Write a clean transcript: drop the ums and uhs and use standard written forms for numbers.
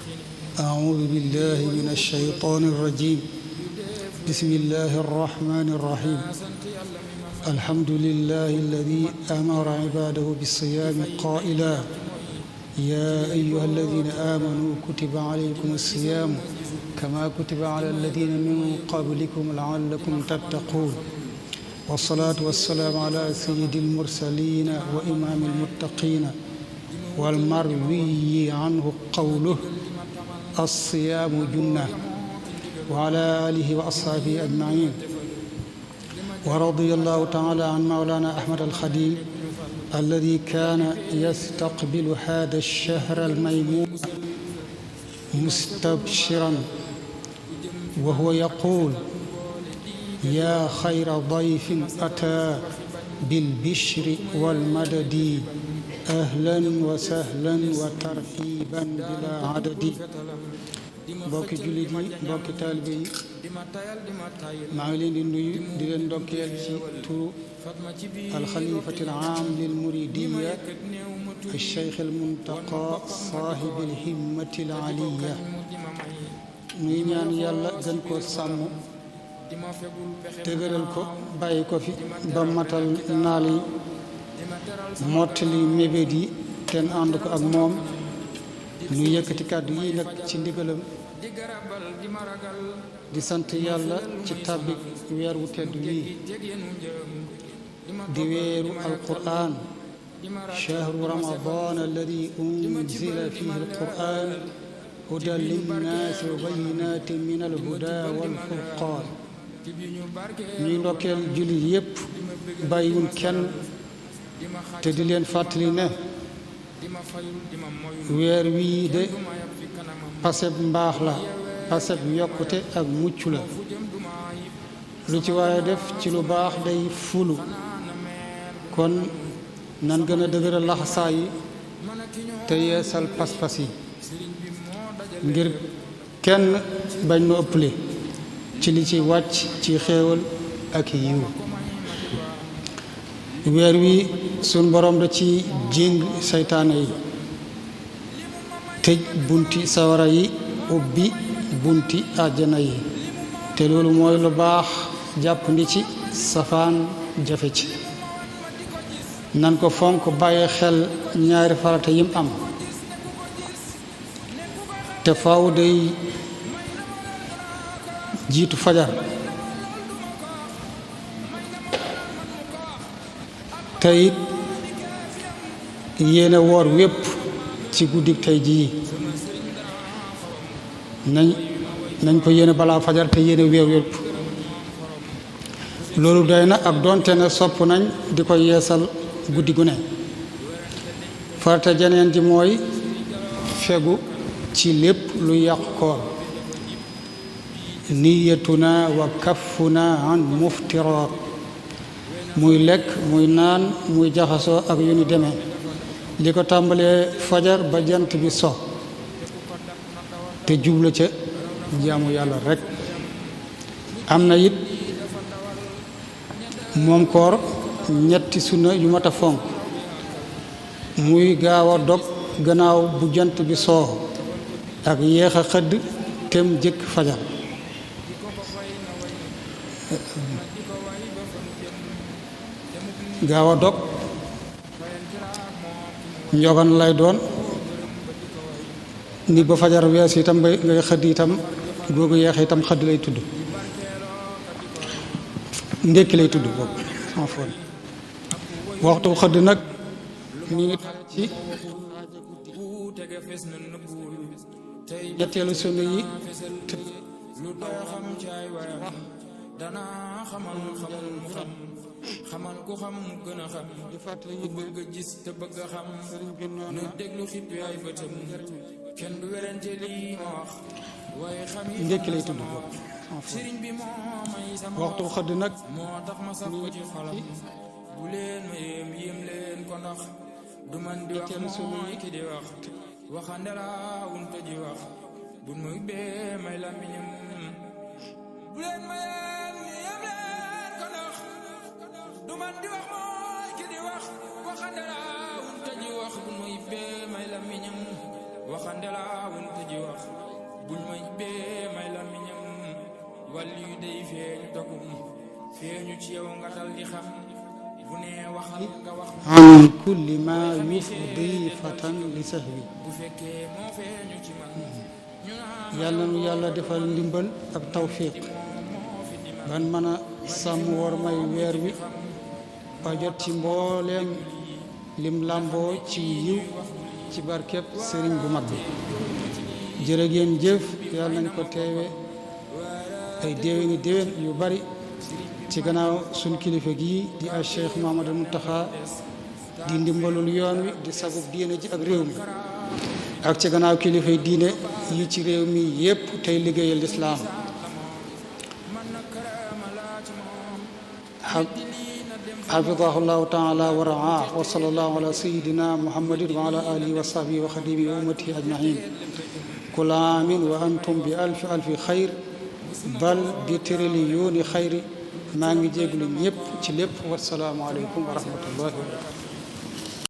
أعوذ بالله من الشيطان الرجيم بسم الله الرحمن الرحيم الحمد لله الذي أمر عباده بالصيام قائلا يا أيها الذين آمنوا كتب عليكم الصيام كما كتب على الذين من قبلكم لعلكم تتقون والصلاة والسلام على سيد المرسلين وإمام المتقين والمروي عنه قوله الصيام جنة وعلى آله وأصحابه أجمعين ورضي الله تعالى عن مولانا أحمد الخديم الذي كان يستقبل هذا الشهر الميمون مستبشرا وهو يقول يا خير ضيف أتى بالبشر والمدد أهلا وسهلا وترحيبا بلا عدد mbokki jullit yi mbokki taalibe yi maa ngi leen di nuyu di leen ndokkeel ci turu alxalifati alaam lil muridiya alcheikh almuntaqa saahibi alhimmati alaliya nuy ñaan yàlla gën koo sàmm dëgëral ko bàyyi ko fi ba matal naal yi mottali mébét yi kenn ànd ko ak moom nu yëkkati kàddu yi nag ci ndigalam di sant yàlla ci tàbbi weer wu tedd wii di weeru alquran shahru ramadan alladi unzila fihi alquran hudan linnaasi wa bayinatin min alhuda walfurqan ñuy ndokkeel jullit yépp bàyyiwul kenn te di leen fàttali ne weer wii de paseb mbaax la paseb yokkute ak mucc la lu ci waaye def ci lu baax day fulu kon nan gën a dëgëral laxasaa yi te yeesal pas-pas yi ngir kenn bañ nu ëpple ci li ci wàcc ci xéewal ak yiw weer wi sun borom da ci jéng seytaane yi tëj bunti sawara yi ubbi bunti àjjana yi te loolu mooy lu baax jàpp ndi ci safaan jafe ci nan ko fonk bàyyi xel ñaari farata yim am te faaw day jiitu fajar te it yéene woor wépp ci guddik tey jii nañ ko yéene balaa fajar te yéene weer wépp loolu doy na ak doonte ne sopp nañ di ko yeesal guddi gu ne farata jeneen ji mooy fegu ci lépp lu yàq koor niyatuna wa kaffuna an muftiraat muy lekk muy naan muy jaxasoo ak yu ni demee li ko tàmbalee fajar ba jant bi so te jublu ca jaamu yàlla rekk am na it moom koor ñetti sunna yu mat a fonk muy gaaw a dog gannaaw bu jant bi soo ak yéex a xëdd tem jëkk fajar gaaw a dog njogan lay doon ni ba fajar wees itam ngay xëdd itam googu yeex itam xëdd lay tudd ndékki lay tudd boobu sans faute waxtu xëdd nag mi ngi ci ñetteelu sunna yi dana xamal mu xam xamal ku xam mu gën a xam di fàttali ñu bëgg a gis te bëgg a xam nu déglu xippi ay bëtam kenn du werante lii ma wax waaye xam yi ndékki lay tudd sëriñ bi moo may sama waxtu xëdd nag moo tax ma sax ko ci xalam bu leen ma yéem leen ko ndax du man di wax mooy ki di wax waxande laa wunte ji wax bu ma ubbee may làmmiñam bu leen ma yéem leen ko ndax du man di wax mooy ki di wax waxande laa wunte ji wax bu ma ubbee may làmmiñam waxande laa wunte ji wax buñ ma bee may làmmiñam wàlli yu day feeñu dogum feeñu ci yow nga dal di xam bu nee waxal nga wax an kulli ma yufdi fatan li sahwi bu fekkee moo feeñu ci man yàlla nu yàlla defal ndimbal ak tawfiq ban mën a sàmm war may weer wi ba jot ci mbooleem lim làmboo ci yiw ci barkeb sëriñ bu mag bi jërë ngeen jëf yàlla nañ ko teewe ay déwéni déwén yu bari ci gannaaw suñ kilifa gii di al Cheikh Mouhamadou Mountakha di ndimbalul yoon wi di sagub diine ji ak réew mi ak ci gannaaw kilifay diine yi ci réew mi yépp tey liggéeyal lislaam xafidahullahu taala wa raah wa sallallahu ala sayidina muhammadin wa ala alihi wa sahbihi wa xadimi wa ummatihi ajmain kula amin wa antum bi alfi alfi xayr bal bi trillioni xayri maa ngi jéglu ñëpp ci lépp wasalaamu aleykum wa rahmatullahi wa barakatu